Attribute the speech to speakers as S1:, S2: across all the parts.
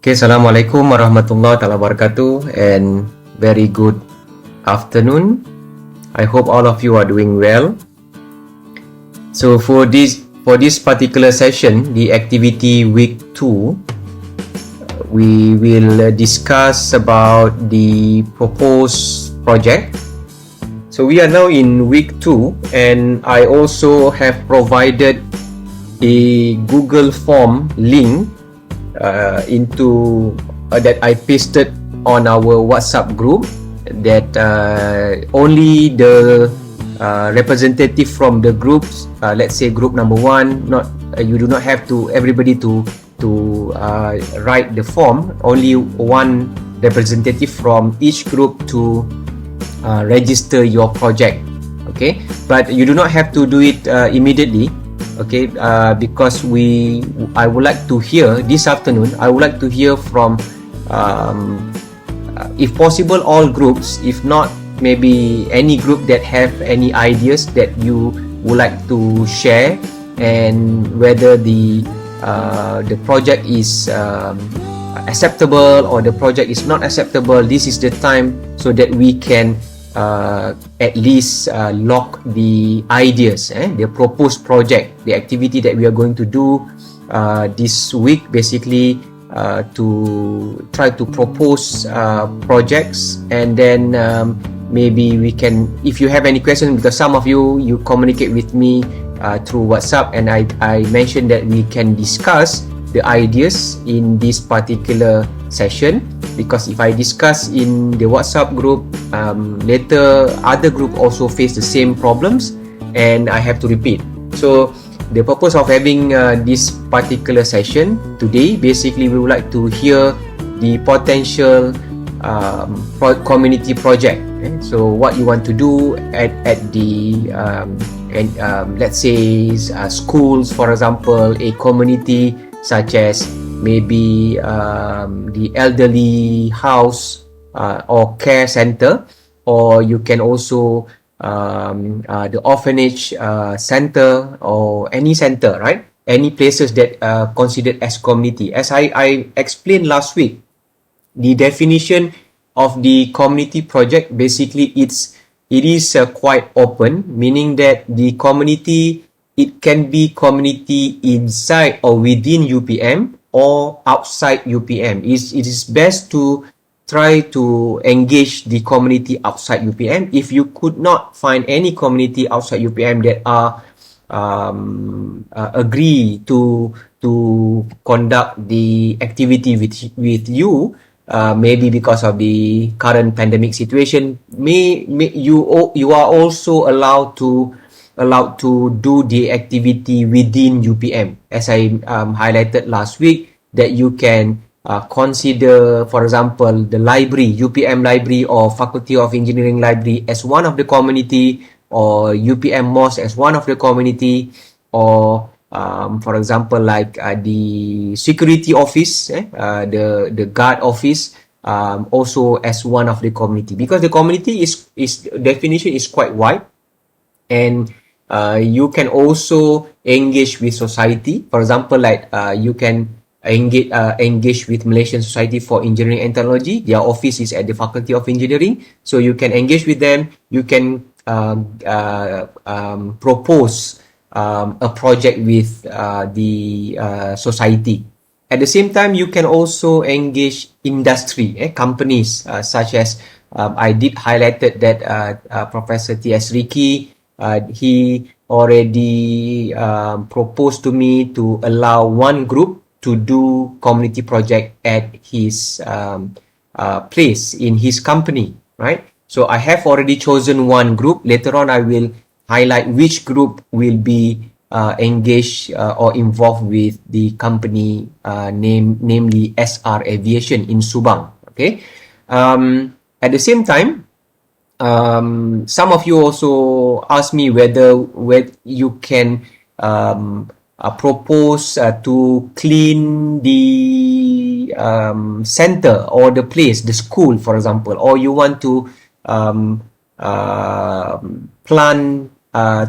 S1: Okay, Assalamualaikum warahmatullahi wabarakatuh and very good afternoon. I hope all of you are doing well. So for this particular session, the activity week 2, we will discuss about the proposed project. So we are now in week 2 and I also have provided a Google form link into that I pasted on our WhatsApp group that only the representative from the groups, let's say group number 1, not you do not have to everybody to write the form. Only one representative from each group to register your project. Okay, but you do not have to do it immediately. Okay, because I would like to hear this afternoon. I would like to hear from, if possible, all groups. If not, maybe any group that have any ideas that you would like to share, and whether the project is acceptable or the project is not acceptable. This is the time so that we can at least lock the ideas, the proposed project, the activity that we are going to do this week, basically to try to propose projects, and then maybe we can, if you have any questions, because some of you communicate with me through WhatsApp, and I mentioned that we can discuss the ideas in this particular session, because if I discuss in the WhatsApp group, later other group also face the same problems and I have to repeat. So the purpose of having this particular session today, basically we would like to hear the potential community project. So what you want to do at the let's say schools, for example, a community such as maybe the elderly house or care center, or you can also the orphanage center, or any center, right? Any places that are considered as community. As I explained last week, the definition of the community project, basically it is quite open, meaning that the community, it can be community inside or within UPM or outside UPM. It is best to try to engage the community outside UPM. If you could not find any community outside UPM that are agree to conduct the activity with you, maybe because of the current pandemic situation, you are also allowed to do the activity within UPM. As I highlighted last week, that you can consider, for example, the library, UPM library or Faculty of Engineering library as one of the community, or UPM mosque as one of the community, or for example, like the security office, the guard office, also as one of the community, because the community is definition is quite wide, and you can also engage with society. For example, like you can engage with Malaysian Society for Engineering and Technology. Their office is at the Faculty of Engineering, so you can engage with them. You can propose a project with the society. At the same time, you can also engage industry, companies such as I did highlighted that Professor T.S. Ricky, he already proposed to me to allow one group to do community project at his place in his company, right? So I have already chosen one group. Later on, I will highlight which group will be engaged or involved with the company namely SR Aviation in Subang. Okay. At the same time, some of you also asked me whether you can propose to clean the center or the place, the school, for example, or you want to plant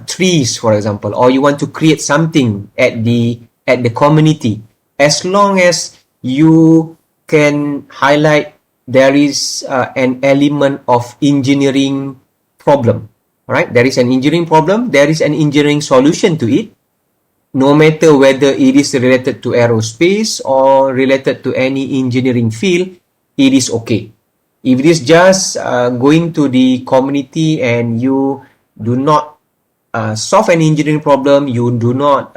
S1: trees, for example, or you want to create something at the community. As long as you can highlight there is an element of engineering problem. Right? There is an engineering problem, there is an engineering solution to it. No matter whether it is related to aerospace or related to any engineering field, it is okay. If it is just going to the community and you do not solve an engineering problem, you do not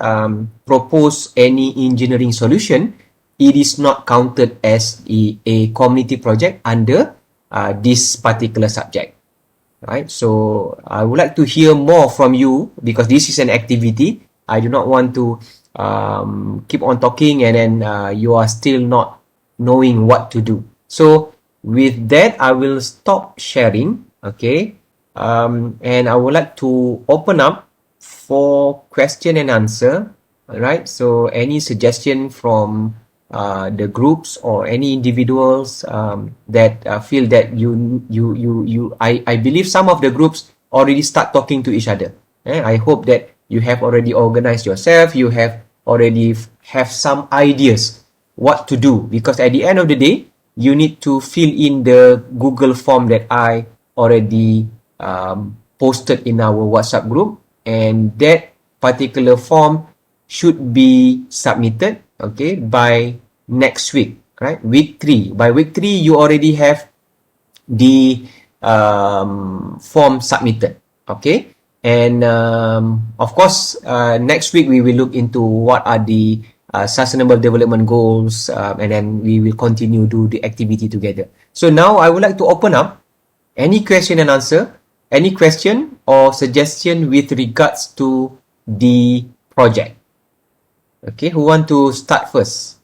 S1: propose any engineering solution, it is not counted as a community project under this particular subject. Right? So I would like to hear more from you because this is an activity. I do not want to keep on talking and then you are still not knowing what to do. So with that, I will stop sharing. Okay. And I would like to open up for question and answer. All right. So any suggestion from the groups or any individuals that feel that I believe some of the groups already start talking to each other. I hope that you have already organized yourself, you have already have some ideas what to do, because at the end of the day you need to fill in the Google form that I already posted in our WhatsApp group, and that particular form should be submitted, okay, by next week, right? Week 3. By week 3, you already have the form submitted, okay? And of course, next week we will look into what are the sustainable development goals, and then we will continue do the activity together. So now I would like to open up any question and answer, any question or suggestion with regards to the project. Okay, who want to start first?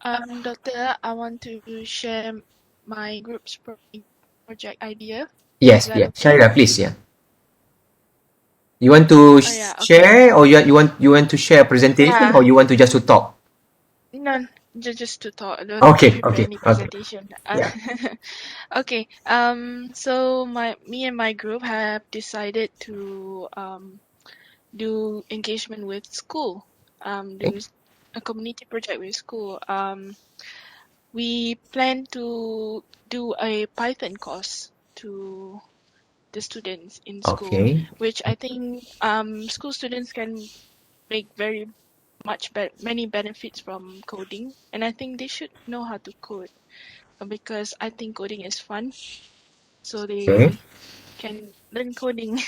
S2: Doctor, I want to share my group's project idea.
S1: Yes, yeah.
S2: Okay?
S1: Shaira, please, yeah. You want to
S2: yeah,
S1: share, or you want to share a presentation, or you want to just to talk?
S2: No, just to talk. I don't
S1: Okay,
S2: prepare
S1: okay,
S2: any
S1: okay.
S2: presentation.
S1: Yeah.
S2: Okay. So me and my group have decided to do engagement with school. Do a community project with school. We plan to do a Python course to the students in school,
S1: Okay.
S2: which I think school students can make very many benefits from coding, and I think they should know how to code because I think coding is fun, so
S1: Okay.
S2: they can learn coding.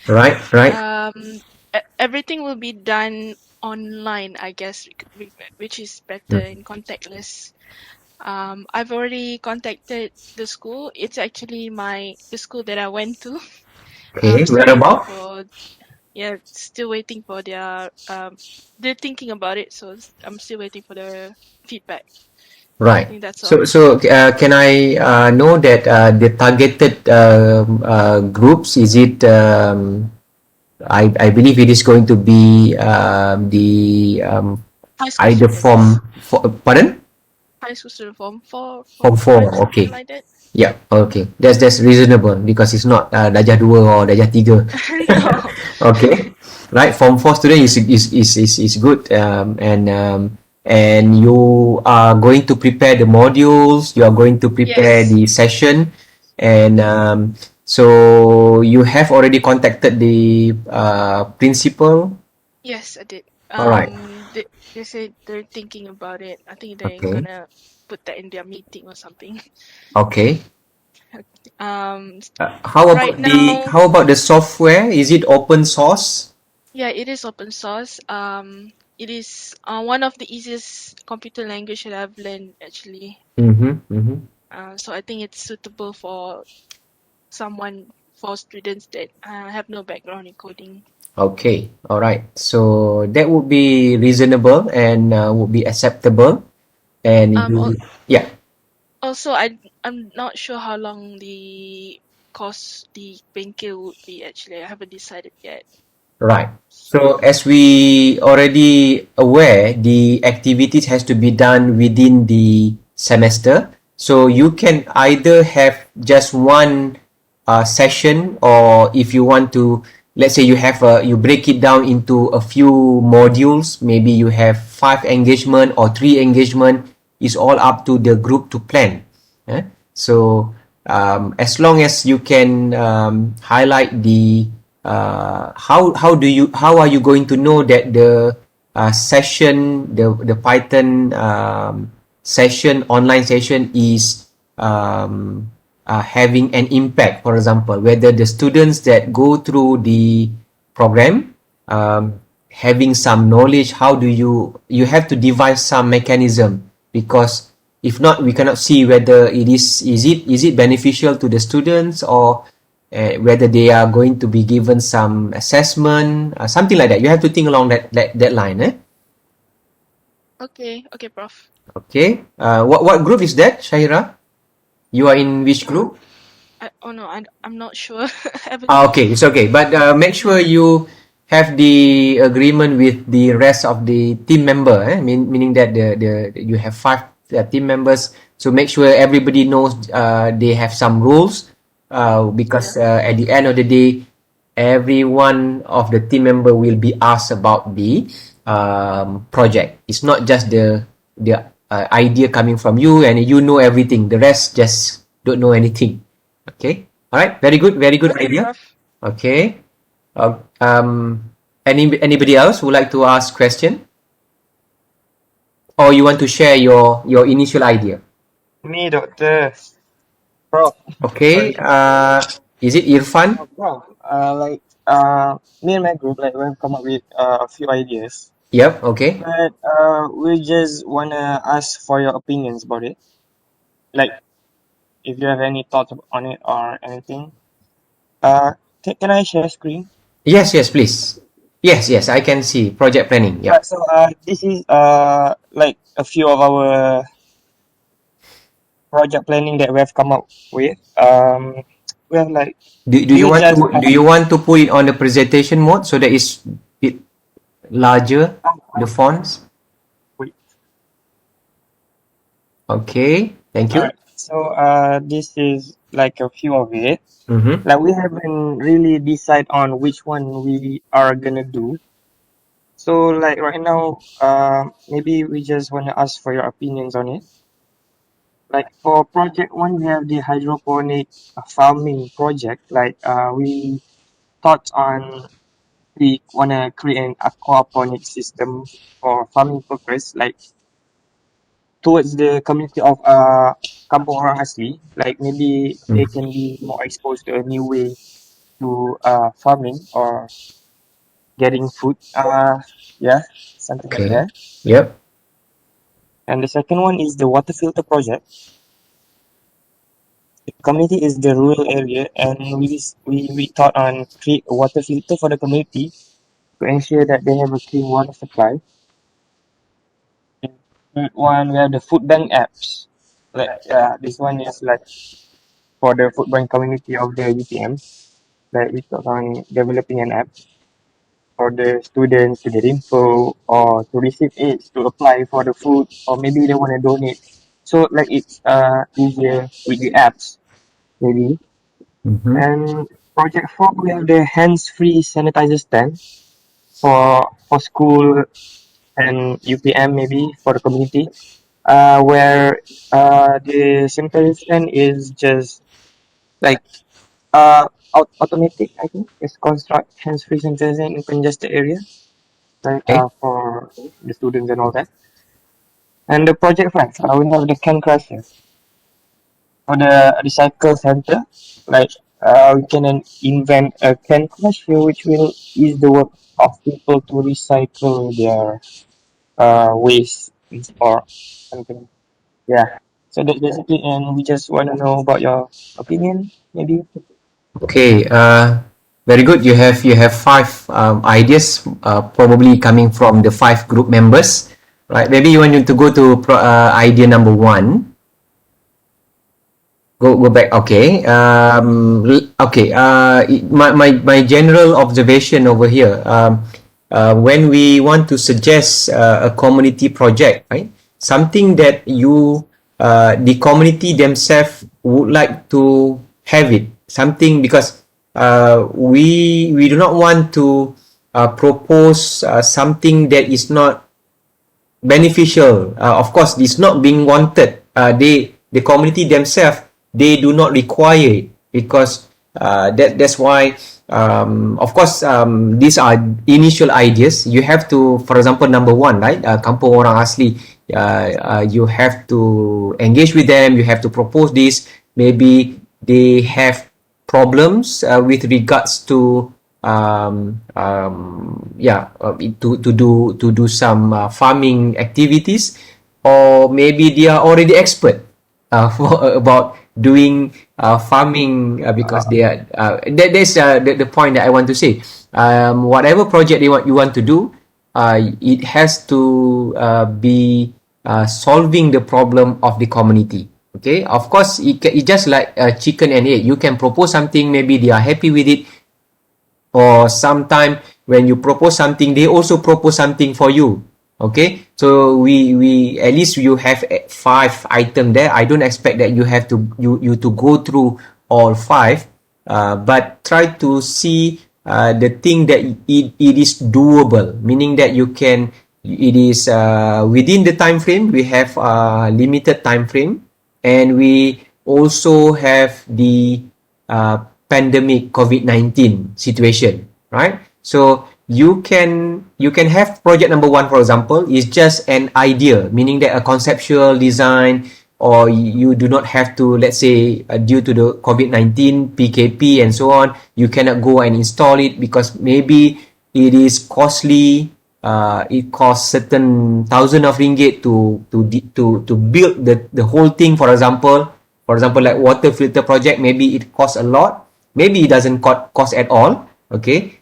S1: Right, right.
S2: Everything will be done online, I guess, which is better in contactless. I've already contacted the school. It's actually the school that I went to.
S1: Okay.
S2: Still
S1: Where
S2: waiting
S1: about?
S2: for still waiting for their they're thinking about it, so I'm still waiting for the feedback. I
S1: Right.
S2: think that's all.
S1: So can I know that the targeted groups, is it? I believe it is going to be the
S2: High school
S1: either
S2: students.
S1: pardon?
S2: High school student
S1: Form
S2: form 5,
S1: 4.
S2: something
S1: Okay.
S2: like that.
S1: Yeah, okay. That's reasonable because it's not darjah 2 or darjah 3.
S2: No.
S1: Okay. Right, form 4 student is good, and you are going to prepare the modules, you are going to prepare
S2: Yes.
S1: the session, and so you have already contacted the principal.
S2: Yes, I did.
S1: All right.
S2: They said they're thinking about it. I think they're
S1: Okay.
S2: gonna put that in their meeting or something.
S1: Okay.
S2: Um,
S1: How
S2: right
S1: about the
S2: now,
S1: software? Is it open source?
S2: yeah, it is open source. It is one of the easiest computer language that I've learned actually.
S1: Mm-hmm. Mm-hmm.
S2: So I think it's suitable for students that have no background in coding.
S1: Okay, all right. So that would be reasonable and would be acceptable. And
S2: Al-
S1: yeah,
S2: Also, I'm not sure how long the bengkel would be actually. I haven't decided yet.
S1: right. So
S2: So
S1: as we already aware, the activities has to be done within the semester. So you can either have just one session, or if you want to, let's say you break it down into a few modules. Maybe you have 5 engagement or 3 engagement. is all up to the group to plan. So as long as you can highlight the how are you going to know that the session, the Python session, online session is having an impact. For example, whether the students that go through the program having some knowledge, how do you have to devise some mechanism, because if not, we cannot see whether is it beneficial to the students, or whether they are going to be given some assessment, something like that. You have to think along that line.
S2: Okay, Prof.
S1: Okay. What group is that, Shahira? You are in which group?
S2: I'm not sure.
S1: Okay, it's okay. But make sure you have the agreement with the rest of the team member. Meaning that you have 5 team members. So make sure everybody knows they have some rules. Because at the end of the day, every one of the team member will be asked about the project. It's not just the idea coming from you and you know everything. The rest just don't know anything. Okay. All right. Very good. Very good idea.
S2: Prof.
S1: Okay. Anybody else would like to ask question, or you want to share your initial idea?
S3: Me, Doctor. Prof.
S1: Okay.
S3: Sorry.
S1: Is it Irfan?
S3: Prof. Me and my group, like, we've come up with a few ideas,
S1: Yep. Okay.
S3: but we just wanna ask for your opinions about it. Like, if you have any thoughts on it or anything. Can I share screen?
S1: Yes. Yes. Please. Yes. Yes. I can see project planning. Yep.
S3: Right. So this is like a few of our project planning that we have come up with. We have like
S1: Do you
S3: we
S1: want
S3: just
S1: to put it on the presentation mode so that it's bit larger, the fonts?
S3: wait.
S1: Okay. Thank you.
S3: Alright. So this is like a few of it.
S1: Mm-hmm.
S3: Like, we haven't really decided on which one we are gonna do. So like right now, maybe we just wanna ask for your opinions on it. Like, for project one, we have the hydroponic farming project. Like, we thought on we wanna create an aquaponic system for farming purpose, like towards the community of Kampung Orang Asli. Like, maybe they can be more exposed to a new way to farming or getting food. Yeah, something like
S1: Okay.
S3: that.
S1: Yep.
S3: And the second one is the water filter project. The community is the rural area, and we thought on create a water filter for the community to ensure that they have a clean water supply. And third one, we have the food bank apps. Like, this one is like for the food bank community of the UTM. Like, we thought on developing an app for the students to get info or to receive aids to apply for the food, or maybe they want to donate. So like, it's easier with the apps maybe.
S1: Mm-hmm.
S3: And project 4, we have the hands-free sanitizer stand for school and UPM, maybe for the community, where the sanitizer stand is just like automatic. I think it's construct hands-free sanitizer in congested area, like
S1: Okay.
S3: for the students and all that. And the project 5, we have the can crusher for the recycle center. Like, we can invent a can crusher which will ease the work of people to recycle their waste or something. Yeah. So that's basically, and we just want to know about your opinion, maybe.
S1: Okay. Very good. You have 5 ideas, probably coming from the 5 group members, right? Maybe you want to go to idea number 1. Go back. Okay. Okay. My general observation over here. When we want to suggest a community project, right? Something that the community themselves would like to have it. Something, because we do not want to propose something that is not beneficial. Of course, it's not being wanted. The community themselves, they do not require it, because that's why, of course, these are initial ideas. You have to, for example, number one, right? Kampung Orang Asli, you have to engage with them. You have to propose this. Maybe they have problems with regards to to do some farming activities, or maybe they are already expert about doing farming, because they are that's the point that I want to say. Whatever project you want to do, it has to be solving the problem of the community. Okay, of course, it just like chicken and egg. You can propose something, maybe they are happy with it, or sometime when you propose something, they also propose something for you. Okay, so we at least you have 5 items there. I don't expect that you have to you to go through all 5, but try to see the thing that it is doable, meaning that you can, it is within the time frame. We have a limited time frame, and we also have the pandemic COVID-19 situation, right? So you can have project number 1, for example, is just an idea, meaning that a conceptual design, or you do not have to, let's say, due to the COVID-19 PKP and so on, you cannot go and install it because maybe it is costly. It costs certain thousand of ringgit to build the whole thing. For example, like water filter project, maybe it costs a lot, maybe it doesn't cost at all. Okay,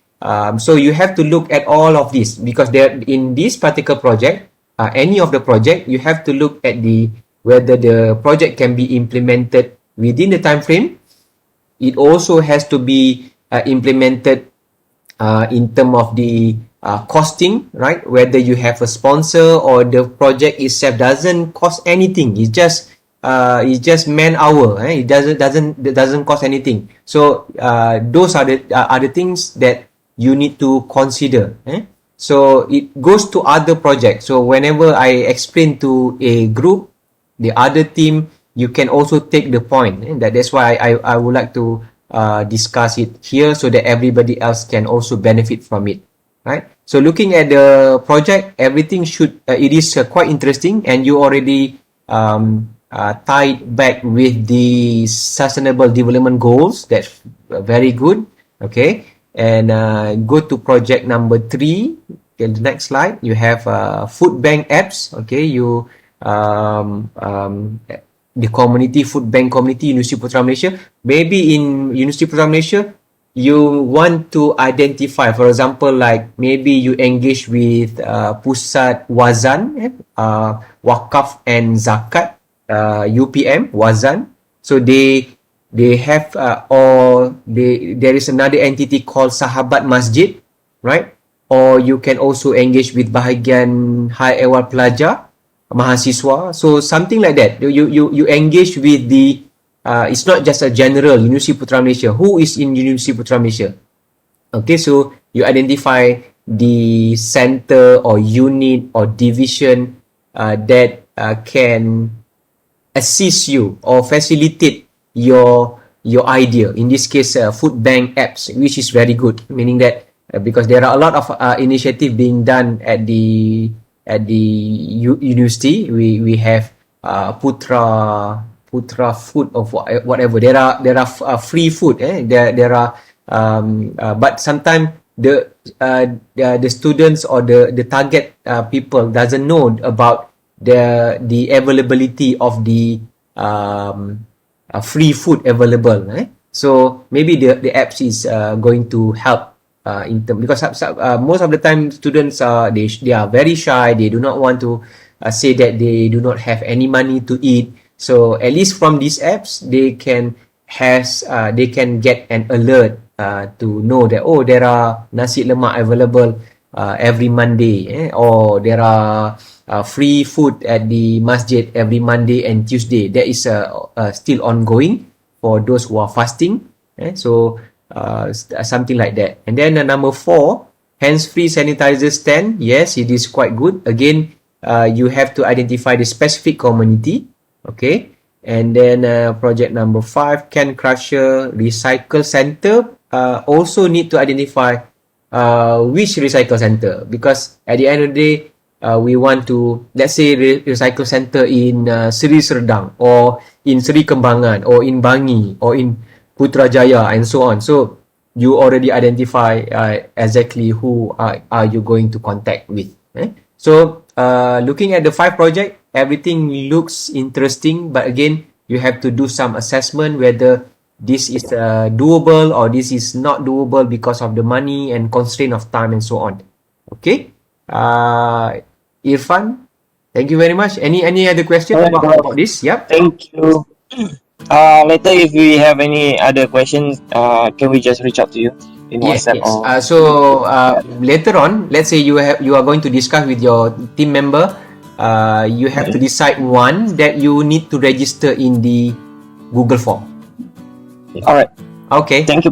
S1: so you have to look at all of this, because there in this particular project, any of the project, you have to look at whether the project can be implemented within the time frame. It also has to be implemented in terms of the costing, right? Whether you have a sponsor or the project itself doesn't cost anything. It's just man hour. It doesn't cost anything. So those are the things that you need to consider. So it goes to other projects. So whenever I explain to a group, the other team, you can also take the point. That's why I would like to discuss it here, so that everybody else can also benefit from it. Right? So looking at the project, everything it is quite interesting, and you already tied back with the sustainable development goals. That's very good. Okay, and go to project number 3. Okay, the next slide. You have food bank apps. Okay, you the community food bank community Universiti Putra Malaysia. Maybe in Universiti Putra Malaysia, you want to identify, for example, like maybe you engage with Pusat Wazan, Wakaf and Zakat, UPM Wazan. So they have there is another entity called Sahabat Masjid, right? Or you can also engage with bahagian High Ehwal Pelajar, mahasiswa. So something like that. You engage with the it's not just a general Universiti Putra Malaysia. Who is in Universiti Putra Malaysia? Okay, so you identify the center or unit or division that can assist you or facilitate your idea. In this case, food bank apps, which is very good, meaning that because there are a lot of initiative being done at the university. We have Putra food of whatever. There are free food. There are but sometimes the students or the target people doesn't know about the availability of the free food available. So maybe the apps is going to help in term, because most of the time students they are very shy. They do not want to say that they do not have any money to eat. So at least from these apps, they can get an alert to know that, oh, there are nasi lemak available every Monday, or there are free food at the masjid every Monday and Tuesday. That is still ongoing for those who are fasting. So something like that. And then number 4, hands-free sanitizer stand. Yes, it is quite good. Again, you have to identify the specific community. Okay. And then project number 5, can crusher recycle center, also need to identify which recycle center, because at the end of the day, we want to, let's say, recycle center in Seri Serdang, or in Seri Kembangan, or in Bangi, or in Putrajaya, and so on. So you already identify exactly who are you going to contact with. So looking at the 5 project, everything looks interesting, but again, you have to do some assessment whether this is doable or this is not doable because of the money and constraint of time and so on. Okay. Irfan, thank you very much. Any other question about this? Yep.
S3: Thank you. Later, if we have any other questions, can we just reach out to you in WhatsApp?
S1: Yes.
S3: Or
S1: So later on, let's say you are going to discuss with your team member. You have to decide one that you need to register in the Google form.
S3: all right.
S1: Okay.
S3: Thank you.